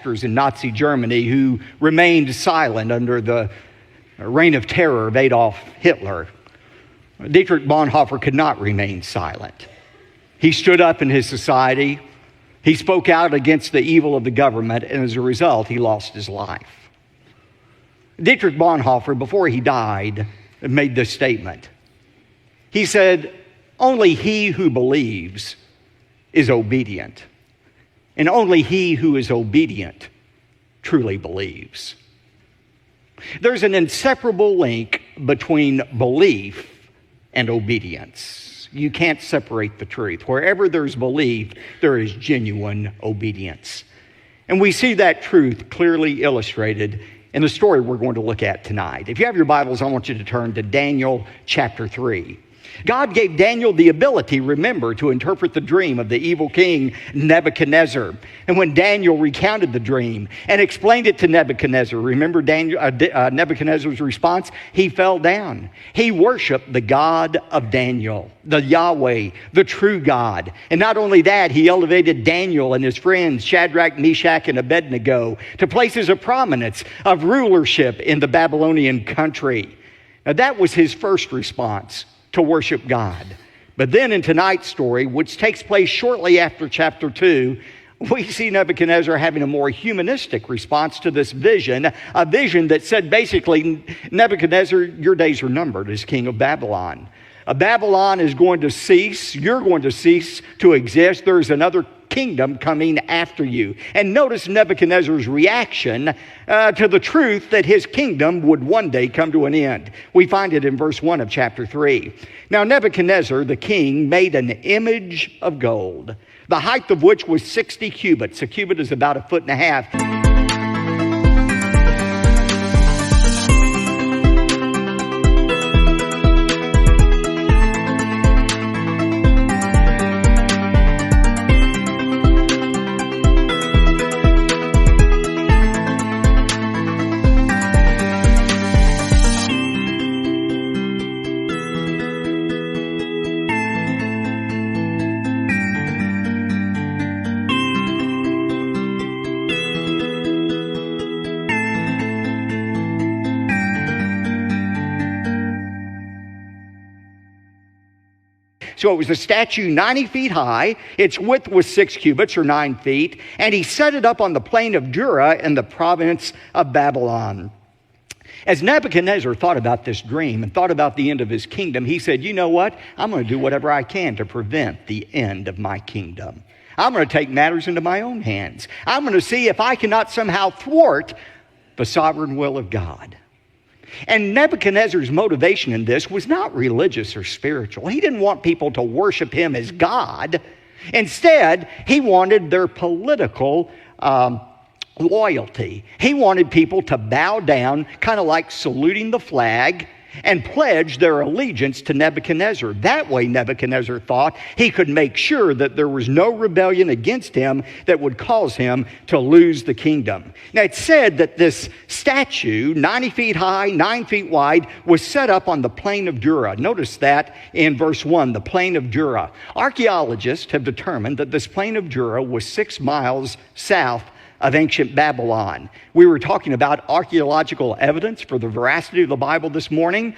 pastors in Nazi Germany who remained silent under the reign of terror of Adolf Hitler. Dietrich Bonhoeffer could not remain silent. He stood up in his society. He spoke out against the evil of the government, and as a result, he lost his life. Dietrich Bonhoeffer, before he died, made this statement. He said, "Only he who believes is obedient, and only he who is obedient truly believes." There's an inseparable link between belief and obedience. You can't separate the truth. Wherever there's belief, there is genuine obedience. And we see that truth clearly illustrated in the story we're going to look at tonight. If you have your Bibles, I want you to turn to Daniel chapter 3. God gave Daniel the ability, remember, to interpret the dream of the evil king Nebuchadnezzar. And when Daniel recounted the dream and explained it to Nebuchadnezzar, remember Nebuchadnezzar's response? He fell down. He worshiped the God of Daniel, the Yahweh, the true God. And not only that, he elevated Daniel and his friends, Shadrach, Meshach, and Abednego, to places of prominence, of rulership in the Babylonian country. Now that was his first response, to worship God. But then in tonight's story, which takes place shortly after chapter 2, we see Nebuchadnezzar having a more humanistic response to this vision, a vision that said basically, Nebuchadnezzar, your days are numbered as king of Babylon. Babylon is going to cease. You're going to cease to exist. There's another kingdom coming after you. And notice Nebuchadnezzar's reaction to the truth that his kingdom would one day come to an end. We find it in verse 1 of chapter 3. Now Nebuchadnezzar, the king, made an image of gold, the height of which was 60 cubits. A cubit is about 1.5 feet. So it was a statue 90 feet high. Its width was 6 cubits or 9 feet. And he set it up on the plain of Dura in the province of Babylon. As Nebuchadnezzar thought about this dream and thought about the end of his kingdom, he said, you know what? I'm going to do whatever I can to prevent the end of my kingdom. I'm going to take matters into my own hands. I'm going to see if I cannot somehow thwart the sovereign will of God. And Nebuchadnezzar's motivation in this was not religious or spiritual. He didn't want people to worship him as God. Instead, he wanted their political loyalty. He wanted people to bow down, kind of like saluting the flag, and pledge their allegiance to Nebuchadnezzar. That way, Nebuchadnezzar thought he could make sure that there was no rebellion against him that would cause him to lose the kingdom. Now, it's said that this statue, 90 feet high, 9 feet wide, was set up on the plain of Dura. Notice that in verse 1, the plain of Dura. Archaeologists have determined that this plain of Dura was 6 miles south of ancient Babylon. We were talking about archaeological evidence for the veracity of the Bible this morning.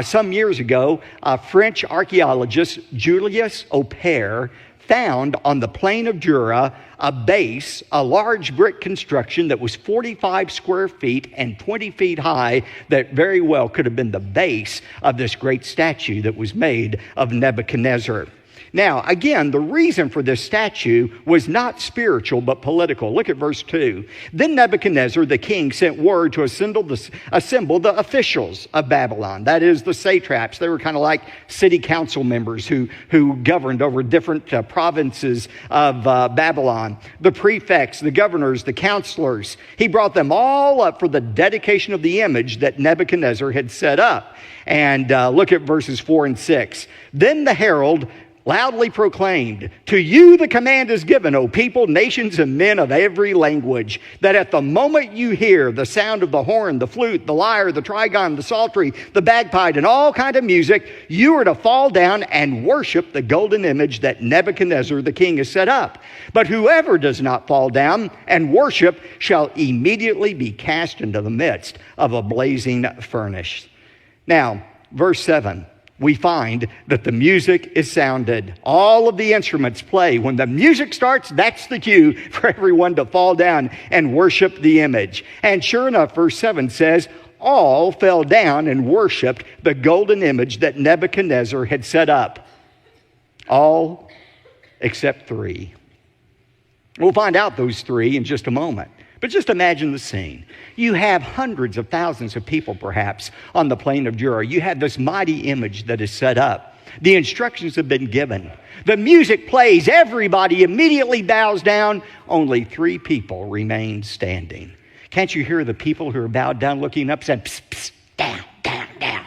Some years ago, French archaeologist Julius Opère found on the plain of Dura a base, a large brick construction that was 45 square feet and 20 feet high that very well could have been the base of this great statue that was made of Nebuchadnezzar. Now, again, the reason for this statue was not spiritual, but political. Look at verse 2. Then Nebuchadnezzar, the king, sent word to assemble the officials of Babylon. That is, the satraps. They were kind of like city council members who governed over different provinces of Babylon. The prefects, the governors, the counselors. He brought them all up for the dedication of the image that Nebuchadnezzar had set up. And look at verses 4 and 6. Then the herald loudly proclaimed, "To you the command is given, O people, nations, and men of every language, that at the moment you hear the sound of the horn, the flute, the lyre, the trigon, the psaltery, the bagpipe, and all kind of music, you are to fall down and worship the golden image that Nebuchadnezzar the king has set up. But whoever does not fall down and worship shall immediately be cast into the midst of a blazing furnace." Now, verse 7. We find that the music is sounded. All of the instruments play. When the music starts, that's the cue for everyone to fall down and worship the image. And sure enough, verse 7 says, all fell down and worshiped the golden image that Nebuchadnezzar had set up. All except 3. We'll find out those 3 in just a moment. But just imagine the scene. You have hundreds of thousands of people, perhaps, on the plain of Jura. You have this mighty image that is set up. The instructions have been given. The music plays. Everybody immediately bows down. Only 3 people remain standing. Can't you hear the people who are bowed down looking up saying, "Psst, psst, down, down, down"?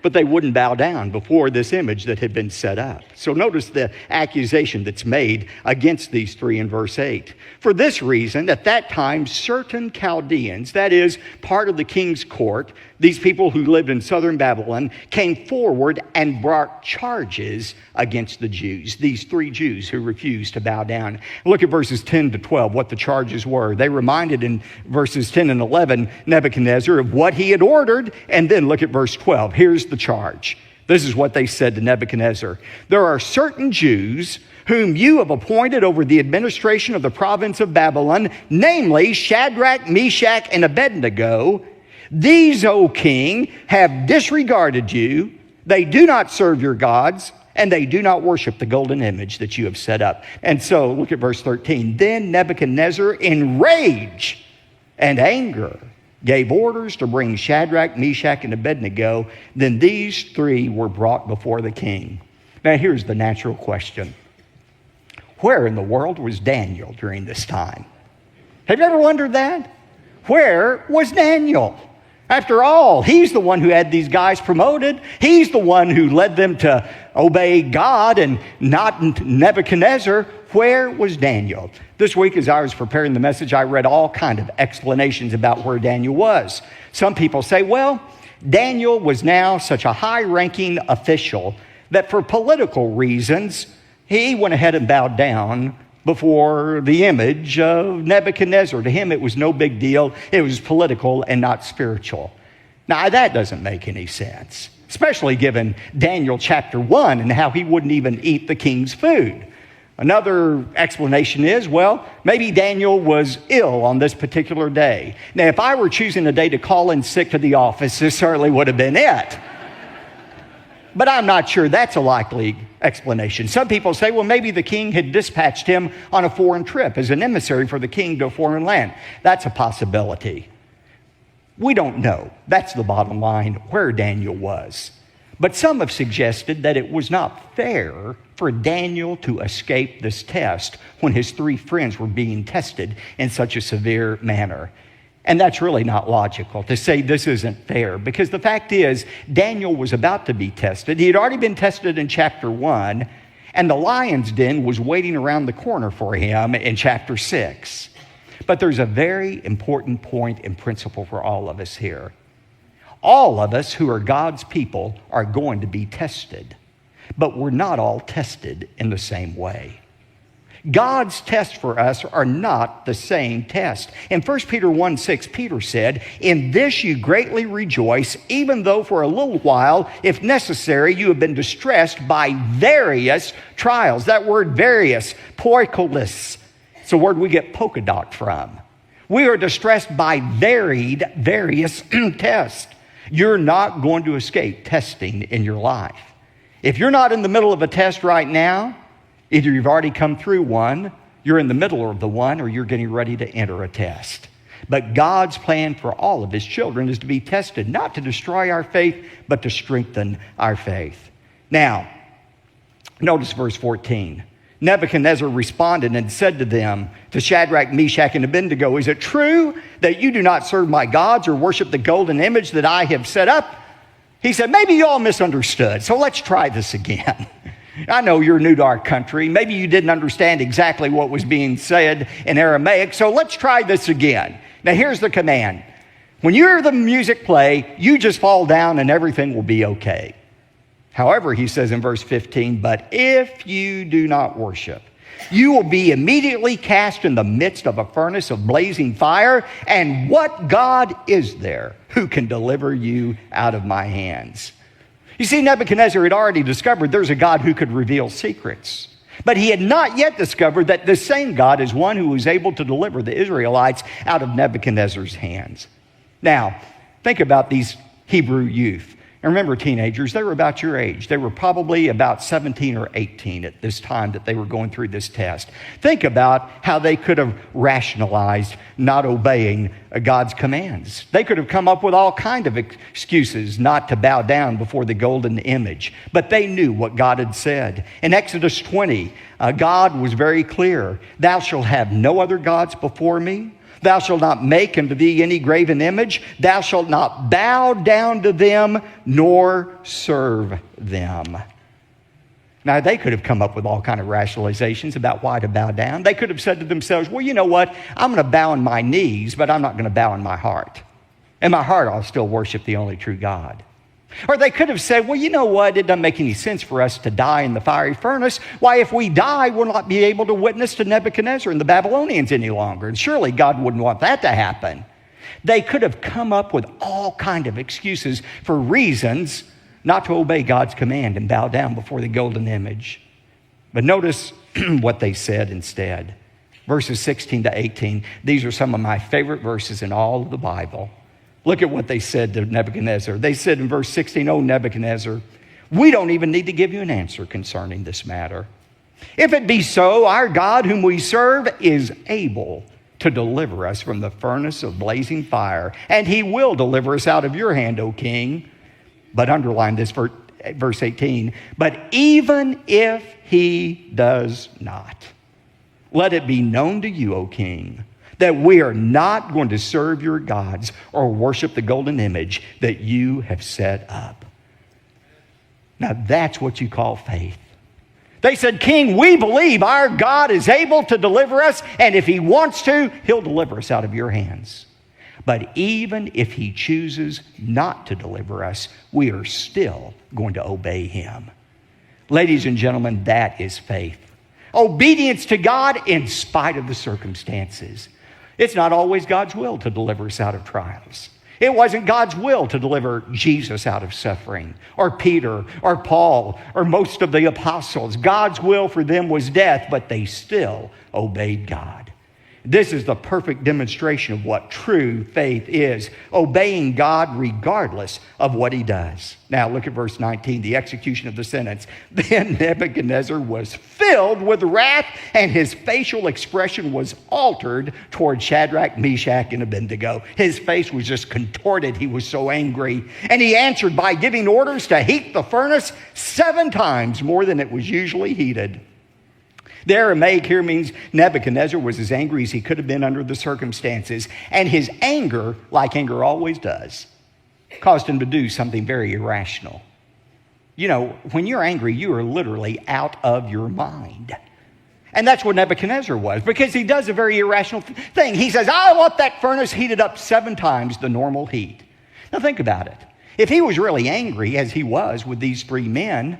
But they wouldn't bow down before this image that had been set up. So notice the accusation that's made against these 3 in verse 8. For this reason, at that time, certain Chaldeans, that is, part of the king's court, these people who lived in southern Babylon, came forward and brought charges against the Jews, these 3 Jews who refused to bow down. Look at verses 10 to 12, what the charges were. They reminded in verses 10 and 11 Nebuchadnezzar of what he had ordered, and then look at verse 12. Here's the charge. This is what they said to Nebuchadnezzar. There are certain Jews whom you have appointed over the administration of the province of Babylon, namely Shadrach, Meshach, and Abednego. These, O king, have disregarded you. They do not serve your gods, and they do not worship the golden image that you have set up. And so, look at verse 13. Then Nebuchadnezzar, in rage and anger, gave orders to bring Shadrach, Meshach, and Abednego. Then these 3 were brought before the king. Now here's the natural question. Where in the world was Daniel during this time? Have you ever wondered that? Where was Daniel? After all, he's the one who had these guys promoted. He's the one who led them to obey God and not Nebuchadnezzar. Where was Daniel? This week as I was preparing the message, I read all kind of explanations about where Daniel was. Some people say, well, Daniel was now such a high-ranking official that for political reasons, he went ahead and bowed down before the image of Nebuchadnezzar. To him, it was no big deal. It was political and not spiritual. Now, that doesn't make any sense, especially given Daniel chapter 1 and how he wouldn't even eat the king's food. Another explanation is, well, maybe Daniel was ill on this particular day. Now, if I were choosing a day to call in sick to the office, this certainly would have been it. But I'm not sure that's a likely explanation. Some people say, well, maybe the king had dispatched him on a foreign trip as an emissary for the king to a foreign land. That's a possibility. We don't know. That's the bottom line, where Daniel was. But some have suggested that it was not fair for Daniel to escape this test when his 3 friends were being tested in such a severe manner. And that's really not logical to say this isn't fair, because the fact is Daniel was about to be tested. He had already been tested in chapter 1, and the lion's den was waiting around the corner for him in chapter 6. But there's a very important point and principle for all of us here. All of us who are God's people are going to be tested, but we're not all tested in the same way. God's tests for us are not the same test. In 1 Peter 1:6, Peter said, "In this you greatly rejoice, even though for a little while, if necessary, you have been distressed by various trials." That word various, poikolis, it's a word we get polka dot from. We are distressed by various tests. You're not going to escape testing in your life. If you're not in the middle of a test right now, either you've already come through one, you're in the middle of the one, or you're getting ready to enter a test. But God's plan for all of his children is to be tested, not to destroy our faith, but to strengthen our faith. Now, notice verse 14. Nebuchadnezzar responded and said to them, to Shadrach, Meshach, and Abednego, "Is it true that you do not serve my gods or worship the golden image that I have set up?" He said, maybe you all misunderstood, so let's try this again. I know you're new to our country. Maybe you didn't understand exactly what was being said in Aramaic, so let's try this again. Now here's the command. When you hear the music play, you just fall down and everything will be okay. However, he says in verse 15, but if you do not worship, you will be immediately cast in the midst of a furnace of blazing fire. And what God is there who can deliver you out of my hands? You see, Nebuchadnezzar had already discovered there's a God who could reveal secrets. But he had not yet discovered that this same God is one who was able to deliver the Israelites out of Nebuchadnezzar's hands. Now, think about these Hebrew youth. And remember, teenagers, they were about your age. They were probably about 17 or 18 at this time that they were going through this test. Think about how they could have rationalized not obeying God's commands. They could have come up with all kinds of excuses not to bow down before the golden image. But they knew what God had said. In Exodus 20, God was very clear. Thou shalt have no other gods before me. Thou shalt not make unto thee any graven image. Thou shalt not bow down to them, nor serve them. Now, they could have come up with all kinds of rationalizations about why to bow down. They could have said to themselves, well, you know what? I'm going to bow on my knees, but I'm not going to bow in my heart. In my heart, I'll still worship the only true God. Or they could have said, well, you know what? It doesn't make any sense for us to die in the fiery furnace. Why, if we die, we'll not be able to witness to Nebuchadnezzar and the Babylonians any longer. And surely God wouldn't want that to happen. They could have come up with all kinds of excuses for reasons not to obey God's command and bow down before the golden image. But notice what they said instead. Verses 16 to 18. These are some of my favorite verses in all of the Bible. Look at what they said to Nebuchadnezzar. They said in verse 16, "O Nebuchadnezzar, we don't even need to give you an answer concerning this matter. If it be so, our God whom we serve is able to deliver us from the furnace of blazing fire, and he will deliver us out of your hand, O king." But underline this verse 18, "But even if he does not, let it be known to you, O king, that we are not going to serve your gods or worship the golden image that you have set up." Now that's what you call faith. They said, "King, we believe our God is able to deliver us, and if he wants to, he'll deliver us out of your hands. But even if he chooses not to deliver us, we are still going to obey him." Ladies and gentlemen, that is faith. Obedience to God in spite of the circumstances. It's not always God's will to deliver us out of trials. It wasn't God's will to deliver Jesus out of suffering, or Peter, or Paul, or most of the apostles. God's will for them was death, but they still obeyed God. This is the perfect demonstration of what true faith is, obeying God regardless of what he does. Now look at verse 19, the execution of the sentence. "Then Nebuchadnezzar was filled with wrath, and his facial expression was altered toward Shadrach, Meshach, and Abednego." His face was just contorted. He was so angry. And he answered by giving orders to heat the furnace 7 times more than it was usually heated. The Aramaic here means Nebuchadnezzar was as angry as he could have been under the circumstances. And his anger, like anger always does, caused him to do something very irrational. You know, when you're angry, you are literally out of your mind. And that's what Nebuchadnezzar was, because he does a very irrational thing. He says, "I want that furnace heated up 7 times the normal heat." Now think about it. If he was really angry, as he was with these 3 men,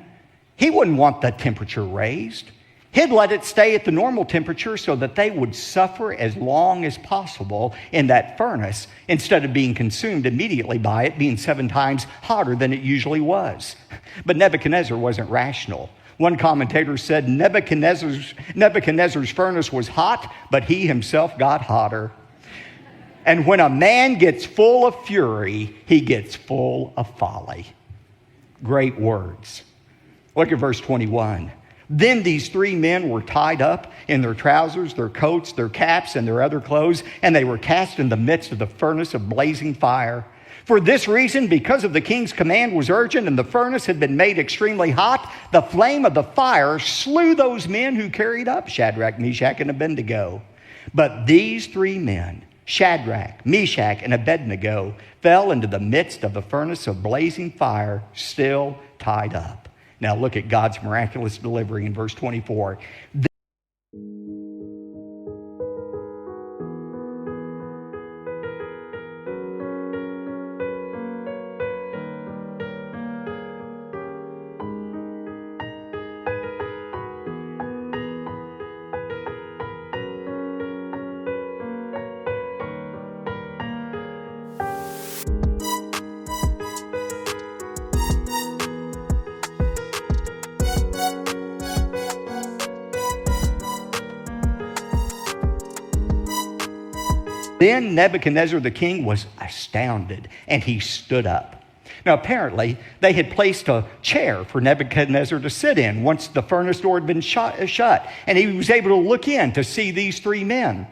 he wouldn't want the temperature raised. He'd let it stay at the normal temperature so that they would suffer as long as possible in that furnace instead of being consumed immediately by it being 7 times hotter than it usually was. But Nebuchadnezzar wasn't rational. One commentator said Nebuchadnezzar's furnace was hot, but he himself got hotter. And when a man gets full of fury, he gets full of folly. Great words. Look at verse 21. "Then these 3 men were tied up in their trousers, their coats, their caps, and their other clothes, and they were cast in the midst of the furnace of blazing fire. For this reason, because of the king's command was urgent and the furnace had been made extremely hot, the flame of the fire slew those men who carried up Shadrach, Meshach, and Abednego. But these 3 men Shadrach, Meshach, and Abednego fell into the midst of the furnace of blazing fire, still tied up. Now look at God's miraculous delivery in verse 24. Then Nebuchadnezzar the king was astounded, and he stood up. Now apparently, they had placed a chair for Nebuchadnezzar to sit in once the furnace door had been shut, and he was able to look in to see these three men.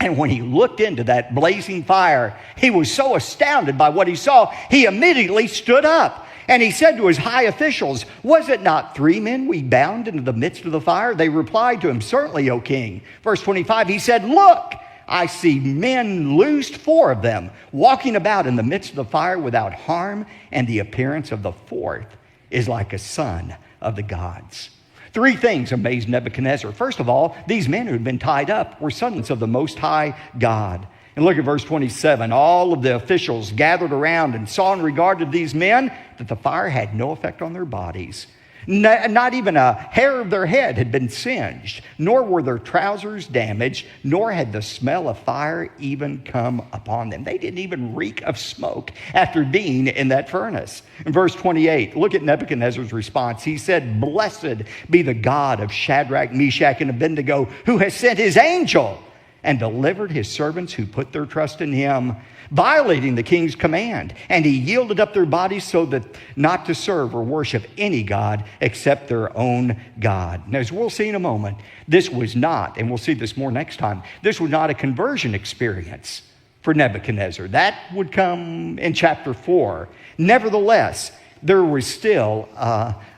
And when he looked into that blazing fire, he was so astounded by what he saw, he immediately stood up. And he said to his high officials, "Was it not three men we bound into the midst of the fire?" They replied to him, "Certainly, O king." Verse 25, he said, "Look, I see men loosed, 4 of them, walking about in the midst of the fire without harm, and the appearance of the fourth is like a son of the gods." 3 things amazed Nebuchadnezzar. First of all, these men who had been tied up were sons of the Most High God. And look at verse 27. All of the officials gathered around and saw in regard to these men that the fire had no effect on their bodies. Not even a hair of their head had been singed, nor were their trousers damaged, nor had the smell of fire even come upon them. They didn't even reek of smoke after being in that furnace. In verse 28, look at Nebuchadnezzar's response. He said, "Blessed be the God of Shadrach, Meshach, and Abednego, who has sent his angel and delivered his servants who put their trust in him, violating the king's command. And he yielded up their bodies so that not to serve or worship any god except their own God." Now, as we'll see in a moment, this was not, and we'll see this more next time, this was not a conversion experience for Nebuchadnezzar. That would come in chapter 4. Nevertheless, there was still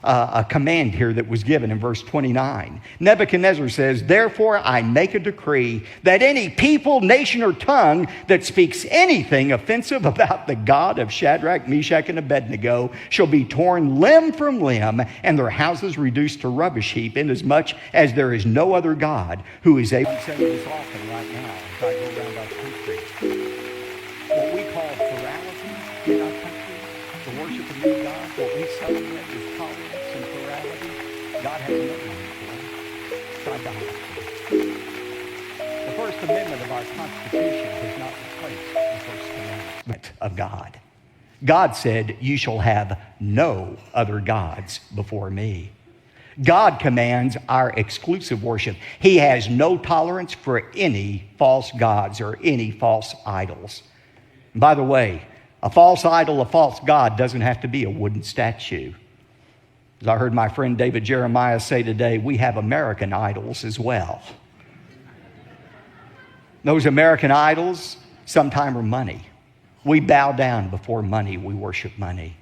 a command here that was given in verse 29. Nebuchadnezzar says, "Therefore I make a decree that any people, nation, or tongue that speaks anything offensive about the God of Shadrach, Meshach, and Abednego shall be torn limb from limb, and their houses reduced to rubbish heap, inasmuch as there is no other God who is able..." I'm saying this often right now as I go around our country. What we call plurality in our country, the worship of new God, what we celebrate is tolerance and plurality. God has another name for it. It's idolatry. The First Amendment of our Constitution has not replaced the First Commandment of God. God said, "You shall have no other gods before me." God commands our exclusive worship. He has no tolerance for any false gods or any false idols. And by the way, a false idol, a false god doesn't have to be a wooden statue. As I heard my friend David Jeremiah say today, we have American idols as well. Those American idols sometimes are money. We bow down before money. We worship money.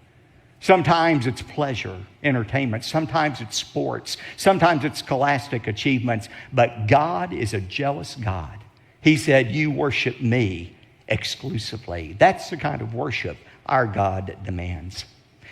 Sometimes it's pleasure, entertainment. Sometimes it's sports. Sometimes it's scholastic achievements. But God is a jealous God. He said, "You worship me exclusively." That's the kind of worship our God demands.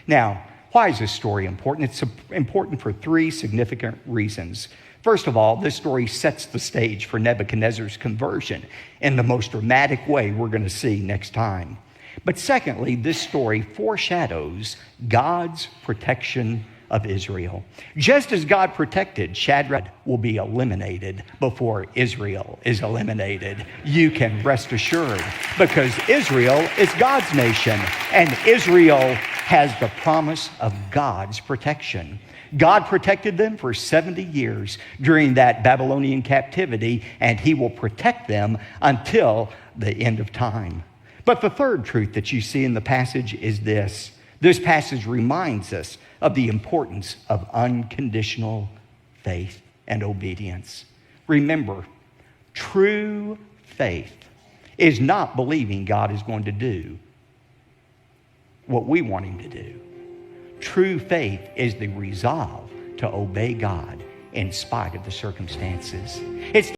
Now, why is this story important? It's important for 3 significant reasons. First of all, this story sets the stage for Nebuchadnezzar's conversion in the most dramatic way we're going to see next time. But secondly, this story foreshadows God's protection of Israel. Just as God protected Shadrach, will be eliminated before Israel is eliminated. You can rest assured, because Israel is God's nation, and Israel has the promise of God's protection. God protected them for 70 years during that Babylonian captivity, and he will protect them until the end of time. But the third truth that you see in the passage is this. This passage reminds us of the importance of unconditional faith and obedience. Remember, true faith is not believing God is going to do what we want him to do. True faith is the resolve to obey God in spite of the circumstances. It's